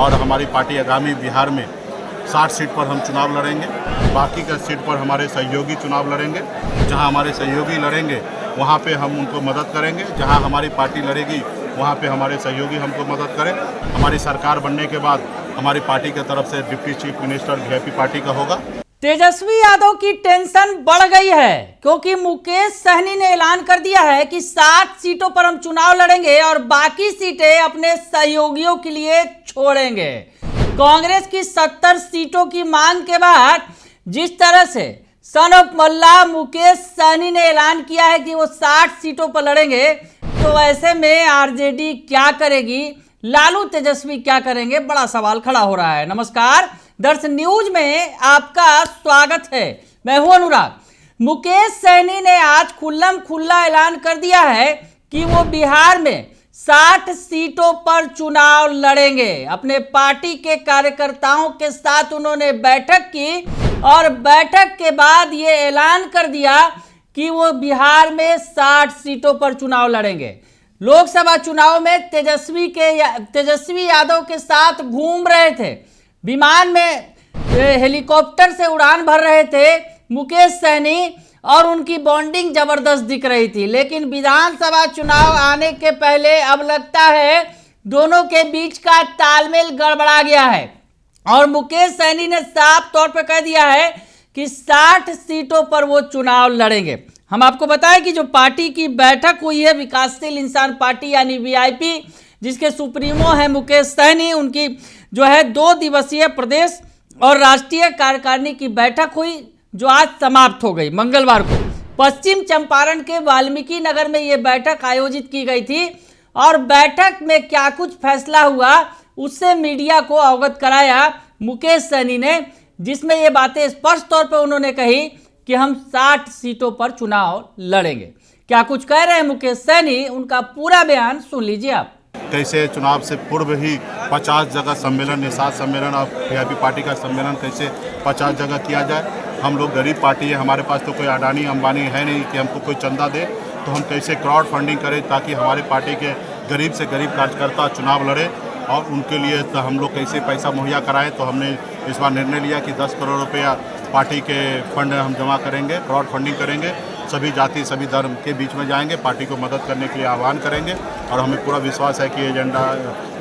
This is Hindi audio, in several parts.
और हमारी पार्टी आगामी बिहार में 60 सीट पर हम चुनाव लड़ेंगे। बाकी का सीट पर हमारे सहयोगी चुनाव लड़ेंगे। जहां हमारे सहयोगी लड़ेंगे वहां पे हम उनको मदद करेंगे। जहां हमारी पार्टी लड़ेगी वहां पे हमारे सहयोगी हमको मदद करें। हमारी सरकार बनने के बाद हमारी पार्टी की तरफ से deputy chief minister VIP party का होगा। तेजस्वी यादव की टेंशन बढ़ गई है क्योंकि मुकेश सहनी ने ऐलान कर दिया है कि 60 सीटों पर हम चुनाव लड़ेंगे और बाकी सीटें अपने सहयोगियों के लिए छोड़ेंगे। कांग्रेस की 70 सीटों की मांग के बाद जिस तरह से सन ऑफ मल्ला मुकेश सहनी ने ऐलान किया है कि वो 60 सीटों पर लड़ेंगे, तो ऐसे में आरजेडी क्या करेगी, लालू तेजस्वी क्या करेंगे, बड़ा सवाल खड़ा हो रहा है। नमस्कार, दर्शन न्यूज में आपका स्वागत है। मैं हूं अनुराग। मुकेश सहनी ने आज खुल्लम खुल्ला ऐलान कर दिया है कि वो बिहार में 60 सीटों पर चुनाव लड़ेंगे। अपने पार्टी के कार्यकर्ताओं के साथ उन्होंने बैठक की और बैठक के बाद ये ऐलान कर दिया कि वो बिहार में 60 सीटों पर चुनाव लड़ेंगे। लोकसभा चुनाव में तेजस्वी यादव के साथ घूम रहे थे, विमान में हेलीकॉप्टर से उड़ान भर रहे थे मुकेश सहनी और उनकी बॉन्डिंग जबरदस्त दिख रही थी। लेकिन विधानसभा चुनाव आने के पहले अब लगता है दोनों के बीच का तालमेल गड़बड़ा गया है और मुकेश सहनी ने साफ तौर पर कह दिया है कि 60 सीटों पर वो चुनाव लड़ेंगे। हम आपको बताएं कि जो पार्टी की बैठक हुई है विकासशील इंसान पार्टी यानी वीआईपी, जिसके सुप्रीमो है मुकेश सहनी, उनकी जो है 2 दिवसीय प्रदेश और राष्ट्रीय कार्यकारिणी की बैठक हुई जो आज समाप्त हो गई मंगलवार को। पश्चिम चंपारण के वाल्मीकि नगर में ये बैठक आयोजित की गई थी और बैठक में क्या कुछ फैसला हुआ उससे मीडिया को अवगत कराया मुकेश सहनी ने, जिसमें ये बातें स्पष्ट तौर पर उन्होंने कही कि हम 60 सीटों पर चुनाव लड़ेंगे। क्या कुछ कह रहे हैं मुकेश सहनी, उनका पूरा बयान सुन लीजिए आप। कैसे चुनाव से पूर्व ही 50 जगह सम्मेलन, निषाद सम्मेलन और वीआईपी पार्टी का सम्मेलन कैसे 50 जगह किया जाए। हम लोग गरीब पार्टी है, हमारे पास तो कोई अडानी अंबानी है नहीं कि हमको कोई चंदा दे, तो हम कैसे क्राउड फंडिंग करें ताकि हमारी पार्टी के गरीब से गरीब कार्यकर्ता चुनाव लड़े और उनके लिए तो हम लोग कैसे पैसा मुहैया कराएं। तो हमने इस बार निर्णय लिया कि 10 करोड़ रुपया पार्टी के फंड हम जमा करेंगे, क्राउड फंडिंग करेंगे, सभी जाति सभी धर्म के बीच में जाएंगे, पार्टी को मदद करने के लिए आह्वान करेंगे और हमें पूरा विश्वास है कि एजेंडा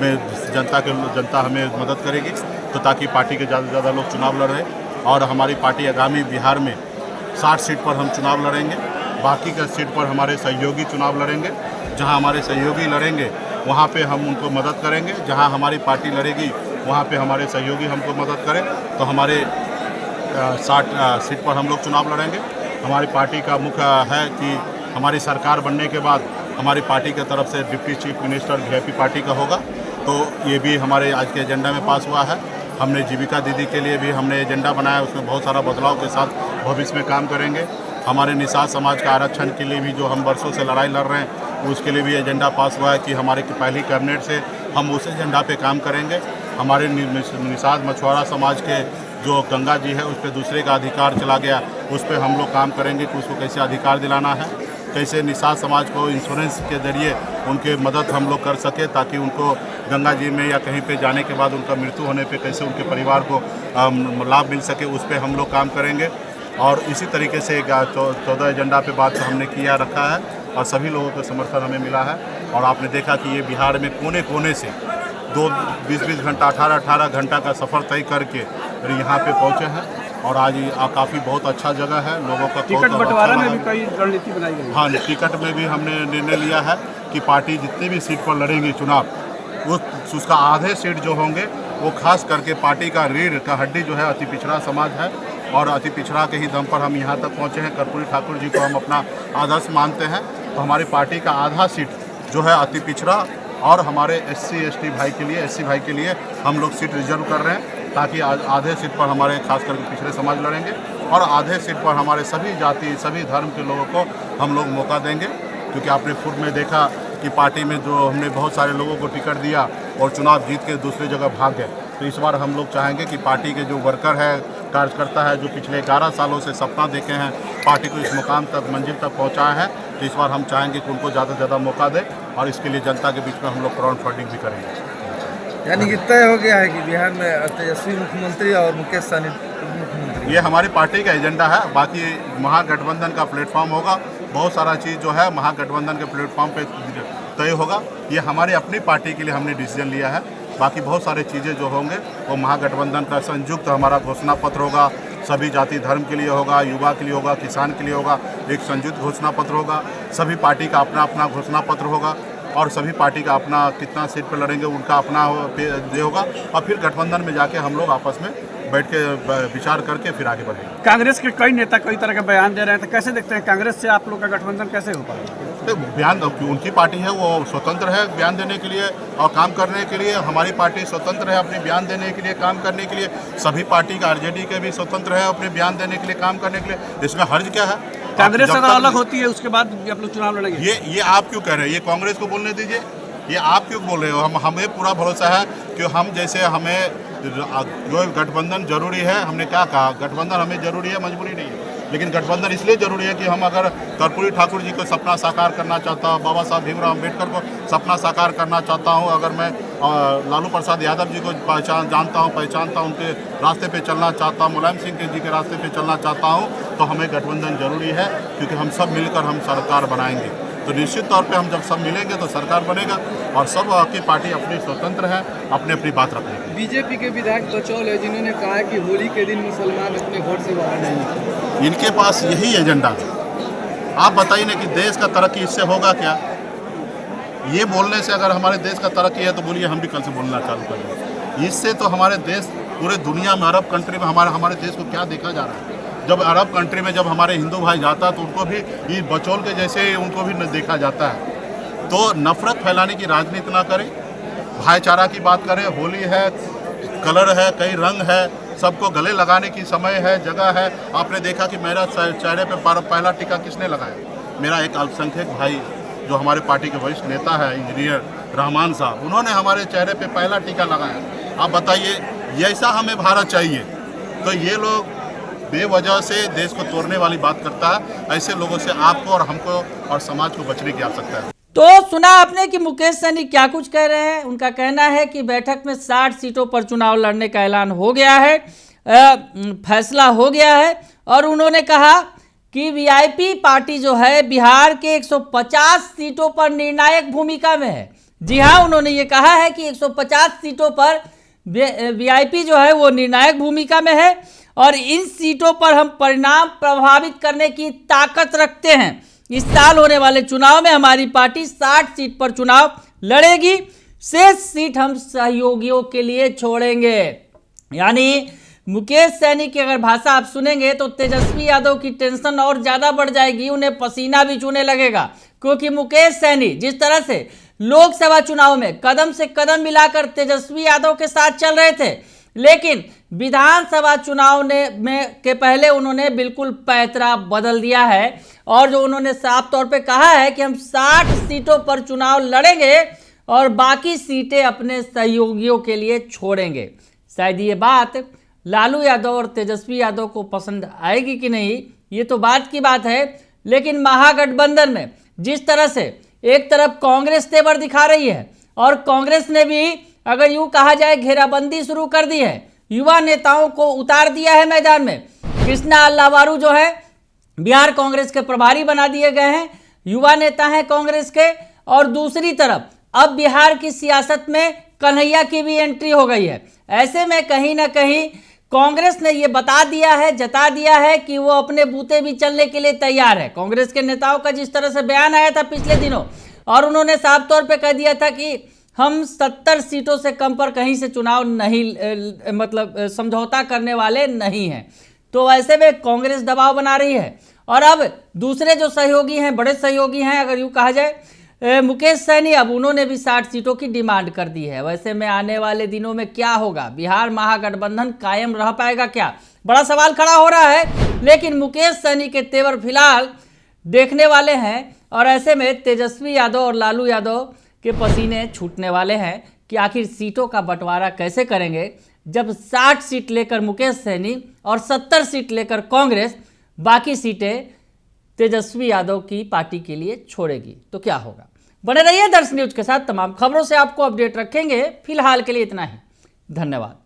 में जनता हमें मदद करेगी तो ताकि पार्टी के ज़्यादा से ज़्यादा लोग चुनाव लड़ रहे और हमारी पार्टी आगामी बिहार में 60 सीट पर हम चुनाव लड़ेंगे। बाकी का सीट पर हमारे सहयोगी चुनाव लड़ेंगे। जहां हमारे सहयोगी लड़ेंगे वहां पे हम उनको मदद करेंगे। जहां हमारी पार्टी लड़ेगी वहां पे हमारे सहयोगी हमको मदद करें तो हमारे 60 सीट पर हम लोग चुनाव लड़ेंगे। हमारी पार्टी का मुख्य है कि हमारी सरकार बनने के बाद हमारी पार्टी की तरफ से deputy chief minister VIP party का होगा, तो ये भी हमारे आज के एजेंडा में पास हुआ है। हमने जीविका दीदी के लिए भी हमने एजेंडा बनाया, उसमें बहुत सारा बदलाव के साथ भविष्य में काम करेंगे। हमारे निषाद समाज का आरक्षण के लिए भी जो हम वर्षों से लड़ाई लड़ रहे हैं उसके लिए भी एजेंडा पास हुआ है कि हमारे पहली कैबिनेट से हम उस एजेंडा पे काम करेंगे। हमारे निषाद मछुआरा समाज के जो गंगा जी है उस पर दूसरे का अधिकार चला गया, उस पर हम लोग काम करेंगे कि उसको कैसे अधिकार दिलाना है, कैसे निषाद समाज को इंश्योरेंस के जरिए उनके मदद हम लोग कर सके ताकि उनको गंगा जी में या कहीं पे जाने के बाद उनका मृत्यु होने पे कैसे उनके परिवार को लाभ मिल सके, उस पर हम लोग काम करेंगे। और इसी तरीके से 14 एजेंडा पे बात हमने किया रखा है और सभी लोगों का समर्थन हमें मिला है। और आपने देखा कि ये बिहार में कोने कोने से 20-20 घंटा 18-18 घंटा का सफ़र तय करके यहाँ पे पहुँचे हैं और आज काफ़ी बहुत अच्छा जगह है। लोगों का टिकट बंटवारे में भी कई रणनीति बनाई गई। हाँ, टिकट में भी हमने निर्णय लिया है कि पार्टी जितनी भी सीट पर लड़ेंगी चुनाव उसका आधे सीट जो होंगे वो खास करके पार्टी का रीढ़ का हड्डी जो है अति पिछड़ा समाज है और अति पिछड़ा के ही दम पर हम यहाँ तक पहुँचे हैं। कर्पूरी ठाकुर जी को हम अपना आदर्श मानते हैं, तो हमारी पार्टी का आधा सीट जो है अति पिछड़ा और हमारे SC/ST भाई के लिए, SC भाई के लिए हम लोग सीट रिजर्व कर रहे हैं ताकि आधे सीट पर हमारे खास करके पिछड़े समाज लड़ेंगे और आधे सीट पर हमारे सभी जाति सभी धर्म के लोगों को हम लोग मौका देंगे। क्योंकि आपने पूर्व में देखा कि पार्टी में जो हमने बहुत सारे लोगों को टिकट दिया और चुनाव जीत के दूसरी जगह भाग गए, तो इस बार हम लोग चाहेंगे कि पार्टी के जो वर्कर है, कार्यकर्ता है, जो पिछले 11 सालों से सपना देखे हैं पार्टी को इस मुकाम तक, मंजिल तक पहुंचाए हैं, तो इस बार हम चाहेंगे कि उनको ज़्यादा से ज़्यादा मौका दें और इसके लिए जनता के बीच में हम लोग क्राउड फंडिंग भी करेंगे। यानी कि तय हो गया है कि बिहार में तेजस्वी मुख्यमंत्री और मुकेश सहनी उप मुख्यमंत्री। ये हमारी पार्टी का एजेंडा है। बाकी महागठबंधन का प्लेटफॉर्म होगा, बहुत सारा चीज़ जो है महागठबंधन के प्लेटफॉर्म पे तय होगा। ये हमारी अपनी पार्टी के लिए हमने डिसीजन लिया है। बाकी बहुत सारी चीज़ें जो होंगे वो महागठबंधन का संयुक्त हमारा घोषणा पत्र होगा, सभी जाति धर्म के लिए होगा, युवा के लिए होगा, किसान के लिए होगा, एक संयुक्त घोषणा पत्र होगा। सभी पार्टी का अपना अपना घोषणा पत्र होगा और सभी पार्टी का अपना कितना सीट पर लड़ेंगे उनका अपना ये होगा और फिर गठबंधन में जाके हम लोग आपस में बैठ के विचार करके फिर आगे बढ़ेंगे। कांग्रेस के कई नेता कई तरह के बयान दे रहे हैं, तो कैसे देखते हैं कांग्रेस से आप लोग का गठबंधन कैसे हो पाएगा? तो बयान उनकी पार्टी है, वो स्वतंत्र है बयान देने के लिए और काम करने के लिए। हमारी पार्टी स्वतंत्र है अपने बयान देने के लिए, काम करने के लिए। सभी पार्टी का आरजेडी के भी स्वतंत्र है अपने बयान देने के लिए, काम करने के लिए। इसमें हर्ज क्या है? कांग्रेस अगर अलग होती है उसके बाद आप लोग चुनाव लड़ेंगे? ये आप क्यों कह रहे हैं? ये कांग्रेस को बोलने दीजिए। ये आप क्यों बोल रहे हो? हमें पूरा भरोसा है कि हम जैसे हमें जो गठबंधन जरूरी है, हमने क्या कहा, गठबंधन हमें जरूरी है, मजबूरी नहीं है। लेकिन गठबंधन इसलिए जरूरी है कि हम अगर कर्पूरी ठाकुर जी को सपना साकार करना चाहता हूँ, बाबा साहब भीमराव अम्बेडकर को सपना साकार करना चाहता हूँ, अगर मैं लालू प्रसाद यादव जी को पहचानता हूँ, उनके रास्ते पे चलना चाहता हूँ, मुलायम सिंह जी के रास्ते पे चलना चाहता हूँ, तो हमें गठबंधन जरूरी है। क्योंकि हम सब मिलकर हम सरकार बनाएंगे। तो निश्चित तौर पे हम जब सब मिलेंगे तो सरकार बनेगा और सब की पार्टी अपनी स्वतंत्र है अपनी अपनी बात रखने। बीजेपी के विधायक बचौल है जिन्होंने कहा है कि होली के दिन मुसलमान अपने घर से बाहर नहीं निकले। इनके पास यही एजेंडा है। आप बताइए ना कि देश का तरक्की इससे होगा क्या? ये बोलने से अगर हमारे देश का तरक्की है तो बोलिए हम भी कल से बोलना चालू कर दें। इससे तो हमारे देश पूरे दुनिया में अरब कंट्री में हमारे देश को क्या देखा जा रहा है? जब अरब कंट्री में जब हमारे हिंदू भाई जाता तो उनको भी ये बचौल के जैसे उनको भी देखा जाता है। तो नफरत फैलाने की राजनीति ना करें, भाईचारा की बात करें। होली है, कलर है, कई रंग है, सबको गले लगाने की समय है, जगह है। आपने देखा कि मेरा चेहरे पे पहला टीका किसने लगाया? मेरा एक अल्पसंख्यक भाई जो हमारे पार्टी के वरिष्ठ नेता है, इंजीनियर रहमान साहब, उन्होंने हमारे चेहरे पे पहला टीका लगाया। आप बताइए, ये ऐसा हमें भारत चाहिए? तो ये लोग बेवजह से देश को तोड़ने वाली बात करता है। ऐसे लोगों से आपको और हमको और समाज को बचने की आवश्यकता है। तो सुना आपने कि मुकेश सहनी क्या कुछ कह रहे हैं। उनका कहना है कि बैठक में 60 सीटों पर चुनाव लड़ने का ऐलान हो गया है, फैसला हो गया है। और उन्होंने कहा कि वीआईपी पार्टी जो है बिहार के 150 सीटों पर निर्णायक भूमिका में है। जी हाँ, उन्होंने ये कहा है कि 150 सीटों पर वीआईपी जो है वो निर्णायक भूमिका में है और इन सीटों पर हम परिणाम प्रभावित करने की ताकत रखते हैं। इस साल होने वाले चुनाव में हमारी पार्टी 60 सीट पर चुनाव लड़ेगी, शेष सीट हम सहयोगियों के लिए छोड़ेंगे। यानी मुकेश सहनी की अगर भाषा आप सुनेंगे तो तेजस्वी यादव की टेंशन और ज़्यादा बढ़ जाएगी, उन्हें पसीना भी चूने लगेगा। क्योंकि मुकेश सहनी जिस तरह से लोकसभा चुनाव में कदम से कदम मिलाकर तेजस्वी यादव के साथ चल रहे थे, लेकिन विधानसभा चुनाव के पहले उन्होंने बिल्कुल पैतरा बदल दिया है और जो उन्होंने साफ तौर पे कहा है कि हम 60 सीटों पर चुनाव लड़ेंगे और बाकी सीटें अपने सहयोगियों के लिए छोड़ेंगे। शायद ये बात लालू यादव और तेजस्वी यादव को पसंद आएगी कि नहीं, ये तो बात की बात है। लेकिन महागठबंधन में जिस तरह से एक तरफ कांग्रेस तेवर दिखा रही है और कांग्रेस ने भी अगर यूं कहा जाए घेराबंदी शुरू कर दी है, युवा नेताओं को उतार दिया है मैदान में। कृष्णा अल्लावारू जो है बिहार कांग्रेस के प्रभारी बना दिए गए हैं, युवा नेता हैं कांग्रेस के। और दूसरी तरफ अब बिहार की सियासत में कन्हैया की भी एंट्री हो गई है। ऐसे में कहीं ना कहीं कांग्रेस ने ये बता दिया है, जता दिया है कि वो अपने बूते भी चलने के लिए तैयार है। कांग्रेस के नेताओं का जिस तरह से बयान आया था पिछले दिनों और उन्होंने साफ तौर पे कह दिया था कि हम 70 सीटों से कम पर कहीं से चुनाव नहीं समझौता करने वाले नहीं हैं। तो ऐसे में कांग्रेस दबाव बना रही है और अब दूसरे जो सहयोगी हैं, बड़े सहयोगी हैं अगर यूँ कहा जाए, मुकेश सहनी, अब उन्होंने भी 60 सीटों की डिमांड कर दी है। वैसे में आने वाले दिनों में क्या होगा, बिहार महागठबंधन कायम रह पाएगा क्या, बड़ा सवाल खड़ा हो रहा है। लेकिन मुकेश सहनी के तेवर फिलहाल देखने वाले हैं और ऐसे में तेजस्वी यादव और लालू यादव के पसीने छूटने वाले हैं कि आखिर सीटों का बंटवारा कैसे करेंगे जब 60 सीट लेकर मुकेश सहनी और 70 सीट लेकर कांग्रेस बाकी सीटें तेजस्वी यादव की पार्टी के लिए छोड़ेगी तो क्या होगा। बने रहिए दर्श न्यूज के साथ। तमाम खबरों से आपको अपडेट रखेंगे। फिलहाल के लिए इतना ही। धन्यवाद।